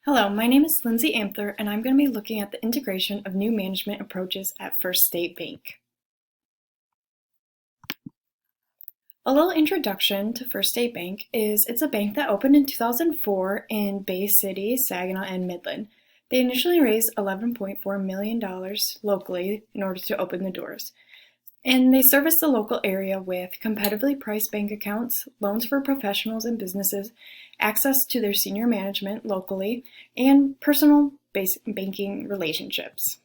Hello, my name is Lindsay Amthler, and I'm going to be looking at the integration of new management approaches at First State Bank. A little introduction to First State Bank is it's a bank that opened in 2004 in Bay City, Saginaw, and Midland. They initially raised $11.4 million locally in order to open the doors. And they service the local area with competitively priced bank accounts, loans for professionals and businesses, access to their senior management locally, and personal banking relationships.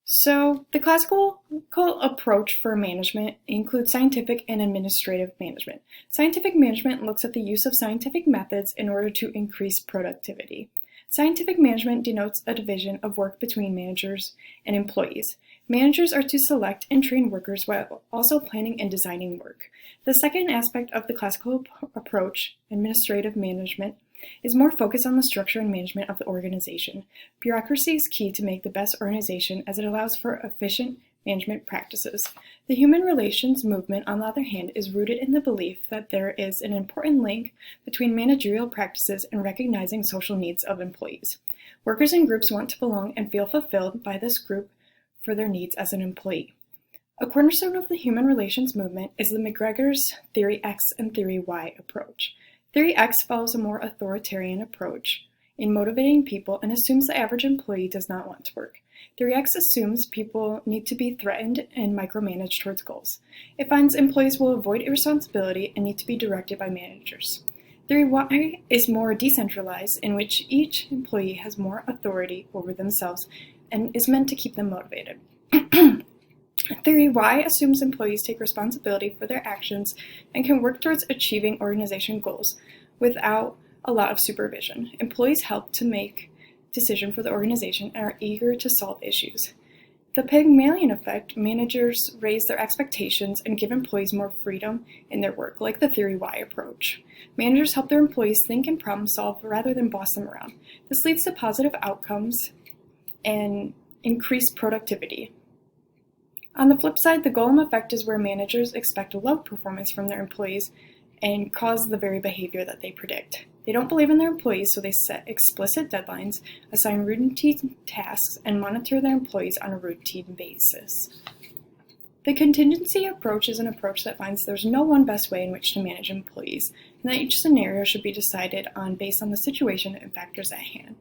So the classical approach for management includes scientific and administrative management. Scientific management looks at the use of scientific methods in order to increase productivity. Scientific management denotes a division of work between managers and employees. Managers are to select and train workers while also planning and designing work. The second aspect of the classical approach, administrative management, is more focused on the structure and management of the organization. Bureaucracy is key to make the best organization as it allows for efficient management practices. The human relations movement, on the other hand, is rooted in the belief that there is an important link between managerial practices and recognizing social needs of employees. Workers and groups want to belong and feel fulfilled by this group for their needs as an employee. A cornerstone of the human relations movement is the McGregor's Theory X and Theory Y approach. Theory X follows a more authoritarian approach in motivating people and assumes the average employee does not want to work. Theory X assumes people need to be threatened and micromanaged towards goals. It finds employees will avoid irresponsibility and need to be directed by managers. Theory Y is more decentralized, in which each employee has more authority over themselves and is meant to keep them motivated. Theory Y assumes employees take responsibility for their actions and can work towards achieving organization goals without a lot of supervision. Employees help to make decisions for the organization and are eager to solve issues. The Pygmalion effect, managers raise their expectations and give employees more freedom in their work, like the Theory Y approach. Managers help their employees think and problem solve rather than boss them around. This leads to positive outcomes and increased productivity. On the flip side, the Golem effect is where managers expect a low performance from their employees and cause the very behavior that they predict. They don't believe in their employees, so they set explicit deadlines, assign routine tasks, and monitor their employees on a routine basis. The contingency approach is an approach that finds there's no one best way in which to manage employees, and that each scenario should be decided on based on the situation and factors at hand.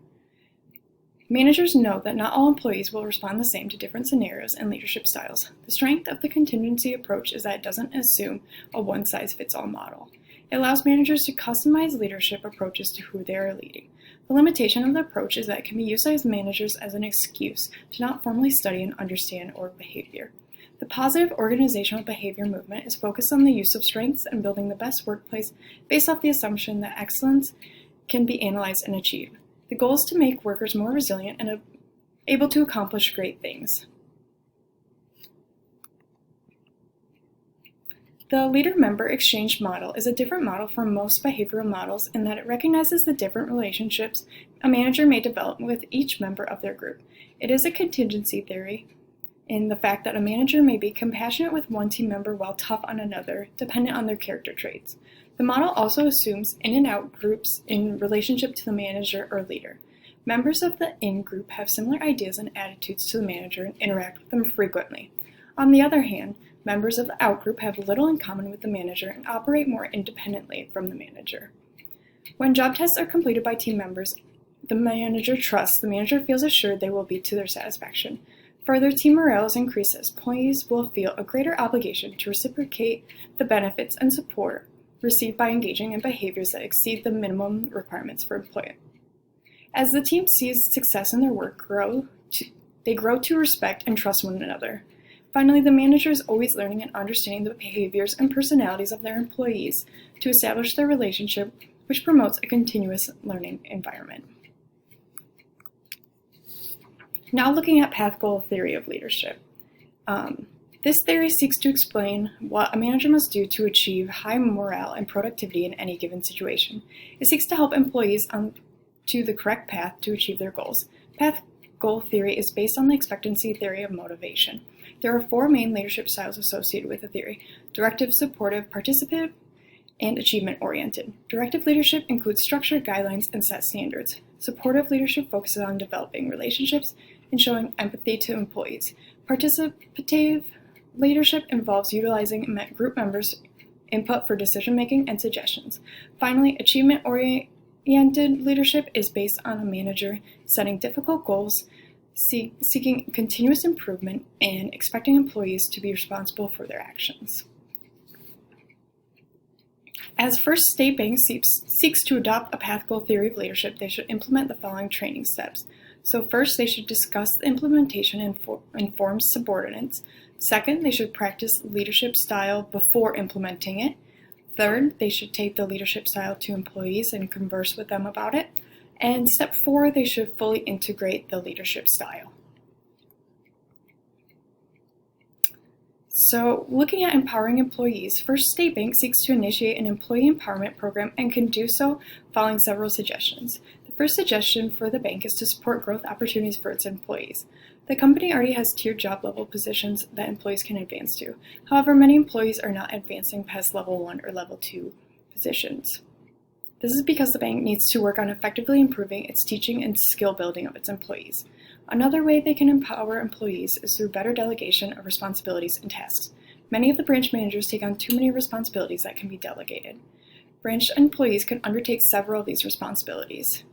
Managers know that not all employees will respond the same to different scenarios and leadership styles. The strength of the contingency approach is that it doesn't assume a one-size-fits-all model. It allows managers to customize leadership approaches to who they are leading. The limitation of the approach is that it can be used by managers as an excuse to not formally study and understand org behavior. The positive organizational behavior movement is focused on the use of strengths and building the best workplace based off the assumption that excellence can be analyzed and achieved. The goal is to make workers more resilient and able to accomplish great things. The leader-member exchange model is a different model from most behavioral models in that it recognizes the different relationships a manager may develop with each member of their group. It is a contingency theory in the fact that a manager may be compassionate with one team member while tough on another, dependent on their character traits. The model also assumes in and out groups in relationship to the manager or leader. Members of the in group have similar ideas and attitudes to the manager and interact with them frequently. On the other hand, members of the out group have little in common with the manager and operate more independently from the manager. When job tests are completed by team members, the manager trusts the manager feels assured they will be to their satisfaction. Further, team morale is increased as employees will feel a greater obligation to reciprocate the benefits and support received by engaging in behaviors that exceed the minimum requirements for employment. As the team sees success in their work they grow to respect and trust one another. Finally, the manager is always learning and understanding the behaviors and personalities of their employees to establish their relationship, which promotes a continuous learning environment. Now looking at path goal theory of leadership. This theory seeks to explain what a manager must do to achieve high morale and productivity in any given situation. It seeks to help employees on to the correct path to achieve their goals. Path goal theory is based on the expectancy theory of motivation. There are four main leadership styles associated with the theory: directive, supportive, participative, and achievement-oriented. Directive leadership includes structured guidelines and set standards. Supportive leadership focuses on developing relationships and showing empathy to employees. Participative leadership involves utilizing group members' input for decision-making and suggestions. Finally, achievement-oriented leadership is based on a manager setting difficult goals, seeking continuous improvement, and expecting employees to be responsible for their actions. As First State Bank seeks to adopt a pathway theory of leadership, they should implement the following training steps. So first, they should discuss the implementation and inform subordinates. Second, they should practice leadership style before implementing it. Third, they should take the leadership style to employees and converse with them about it. And step 4, they should fully integrate the leadership style. So, looking at empowering employees, First State Bank seeks to initiate an employee empowerment program and can do so following several suggestions. The first suggestion for the bank is to support growth opportunities for its employees. The company already has tiered job level positions that employees can advance to. However, many employees are not advancing past level 1 or level 2 positions. This is because the bank needs to work on effectively improving its teaching and skill building of its employees. Another way they can empower employees is through better delegation of responsibilities and tasks. Many of the branch managers take on too many responsibilities that can be delegated. Branch employees can undertake several of these responsibilities.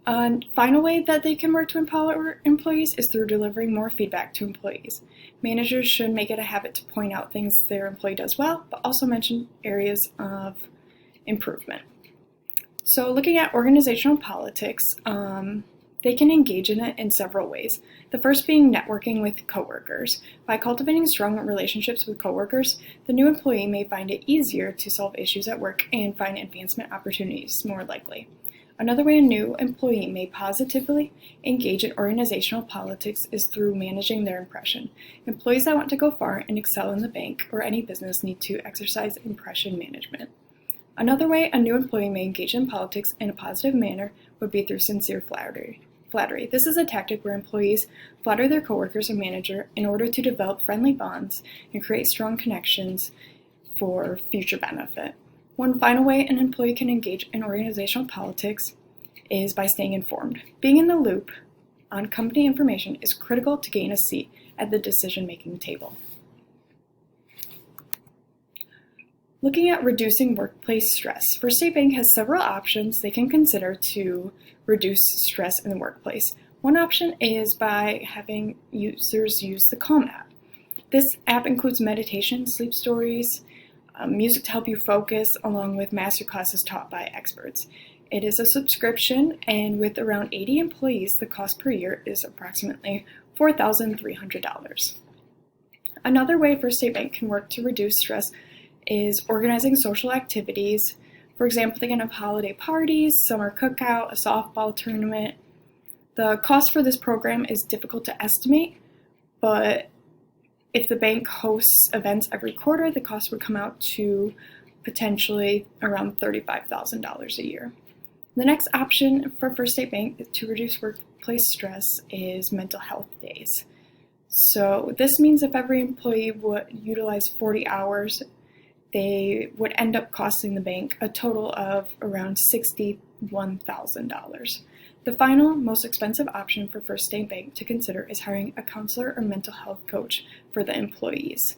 A final way that they can work to empower employees is through delivering more feedback to employees. Managers should make it a habit to point out things their employee does well, but also mention areas of improvement. So looking at organizational politics, they can engage in it in several ways. The first being networking with coworkers. By cultivating strong relationships with coworkers, the new employee may find it easier to solve issues at work and find advancement opportunities more likely. Another way a new employee may positively engage in organizational politics is through managing their impression. Employees that want to go far and excel in the bank or any business need to exercise impression management. Another way a new employee may engage in politics in a positive manner would be through sincere flattery. This is a tactic where employees flatter their coworkers or manager in order to develop friendly bonds and create strong connections for future benefit. One final way an employee can engage in organizational politics is by staying informed. Being in the loop on company information is critical to gain a seat at the decision-making table. Looking at reducing workplace stress, First State Bank has several options they can consider to reduce stress in the workplace. One option is by having users use the Calm app. This app includes meditation, sleep stories, music to help you focus, along with master classes taught by experts. It is a subscription, and with around 80 employees, the cost per year is approximately $4,300. Another way First State Bank can work to reduce stress is organizing social activities. For example, they can have holiday parties, summer cookout, a softball tournament. The cost for this program is difficult to estimate, but if the bank hosts events every quarter, the cost would come out to potentially around $35,000 a year. The next option for First State Bank to reduce workplace stress is mental health days. So this means if every employee would utilize 40 hours, they would end up costing the bank a total of around $61,000. The final, most expensive option for First State Bank to consider is hiring a counselor or mental health coach for the employees.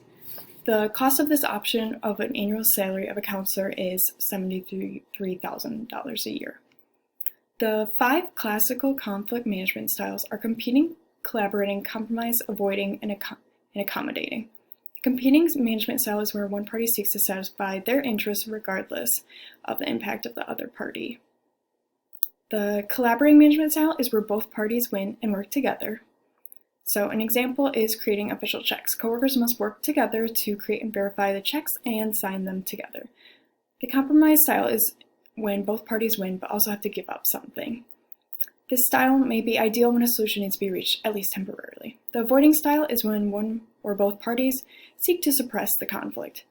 The cost of this option of an annual salary of a counselor is $73,000 a year. The 5 classical conflict management styles are competing, collaborating, compromise, avoiding, and accommodating. Competing management style is where one party seeks to satisfy their interests regardless of the impact of the other party. The collaborating management style is where both parties win and work together. So an example is creating official checks. Coworkers must work together to create and verify the checks and sign them together. The compromise style is when both parties win but also have to give up something. This style may be ideal when a solution needs to be reached, at least temporarily. The avoiding style is when one or both parties seek to suppress the conflict.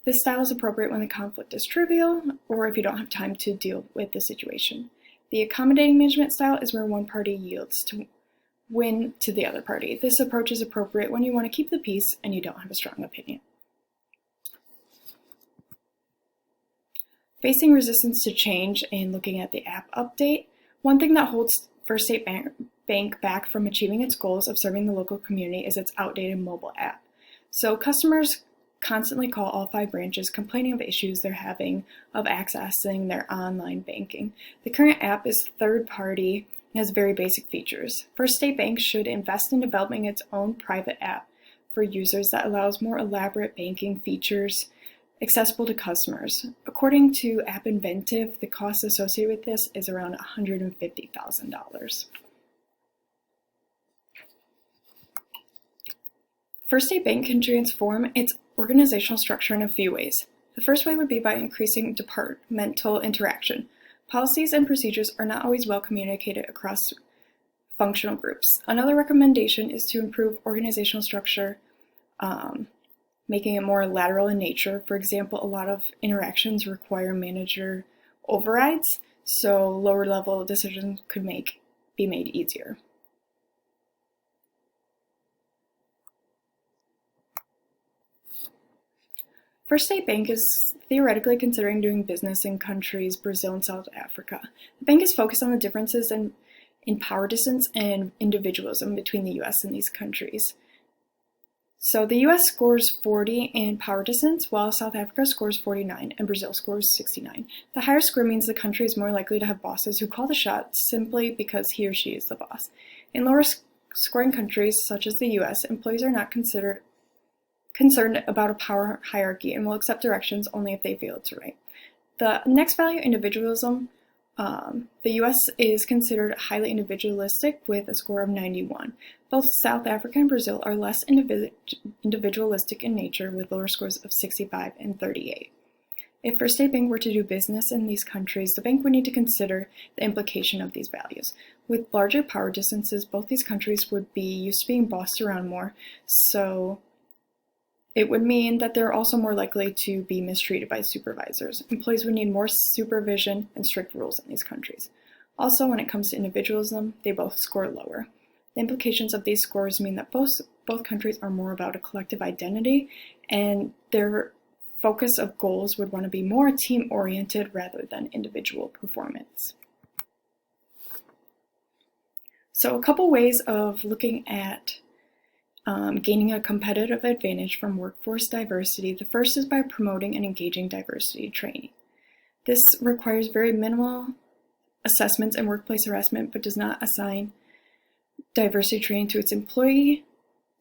This style is appropriate when the conflict is trivial or if you don't have time to deal with the situation. The accommodating management style is where one party yields to win to the other party. This approach is appropriate when you want to keep the peace and you don't have a strong opinion. Facing resistance to change and looking at the app update, one thing that holds First State Bank back from achieving its goals of serving the local community is its outdated mobile app. So customers constantly call all 5 branches complaining of issues they're having of accessing their online banking. The current app is third-party and has very basic features. First State Bank should invest in developing its own private app for users that allows more elaborate banking features accessible to customers. According to App Inventive, the cost associated with this is around $150,000. First State Bank can transform its organizational structure in a few ways. The first way would be by increasing departmental interaction. Policies and procedures are not always well communicated across functional groups. Another recommendation is to improve organizational structure, making it more lateral in nature. For example, a lot of interactions require manager overrides, so lower level decisions could be made easier. First State Bank is theoretically considering doing business in countries Brazil and South Africa. The bank is focused on the differences in power distance and individualism between the US and these countries. So the US scores 40 in power distance, while South Africa scores 49 and Brazil scores 69. The higher score means the country is more likely to have bosses who call the shots simply because he or she is the boss. In lower scoring countries, such as the US, employees are not concerned about a power hierarchy and will accept directions only if they feel it's right. The next value, individualism. The US is considered highly individualistic with a score of 91. Both South Africa and Brazil are less individualistic in nature with lower scores of 65 and 38. If First State Bank were to do business in these countries, the bank would need to consider the implication of these values. With larger power distances, both these countries would be used to being bossed around more, so it would mean that they're also more likely to be mistreated by supervisors. Employees would need more supervision and strict rules in these countries. Also, when it comes to individualism, they both score lower. The implications of these scores mean that both countries are more about a collective identity, and their focus of goals would want to be more team-oriented rather than individual performance. So a couple ways of looking at gaining a competitive advantage from workforce diversity. The first is by promoting and engaging diversity training. This requires very minimal assessments and workplace harassment, but does not assign diversity training to its employee.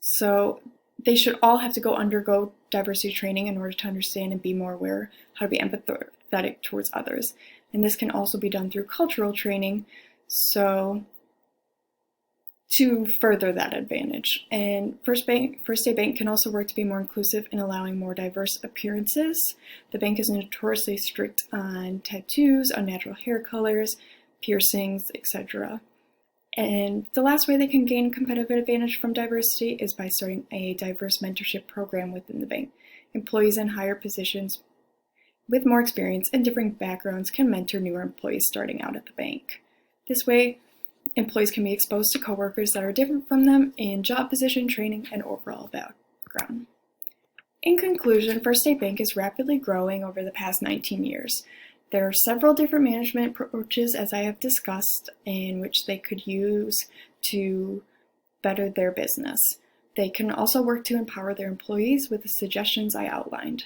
So they should all have to undergo diversity training in order to understand and be more aware how to be empathetic towards others. And this can also be done through cultural training, so to further that advantage. And First State Bank can also work to be more inclusive in allowing more diverse appearances. The bank is notoriously strict on tattoos, unnatural hair colors, piercings, etc. And the last way they can gain competitive advantage from diversity is by starting a diverse mentorship program within the bank. Employees in higher positions with more experience and different backgrounds can mentor newer employees starting out at the bank. This way, employees can be exposed to coworkers that are different from them in job position, training, and overall background. In conclusion, First State Bank is rapidly growing over the past 19 years. There are several different management approaches, as I have discussed, in which they could use to better their business. They can also work to empower their employees with the suggestions I outlined.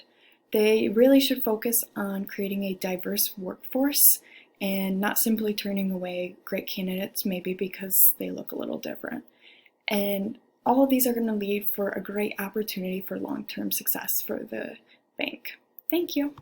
They really should focus on creating a diverse workforce and not simply turning away great candidates maybe because they look a little different. And all of these are going to lead for a great opportunity for long-term success for the bank. Thank you.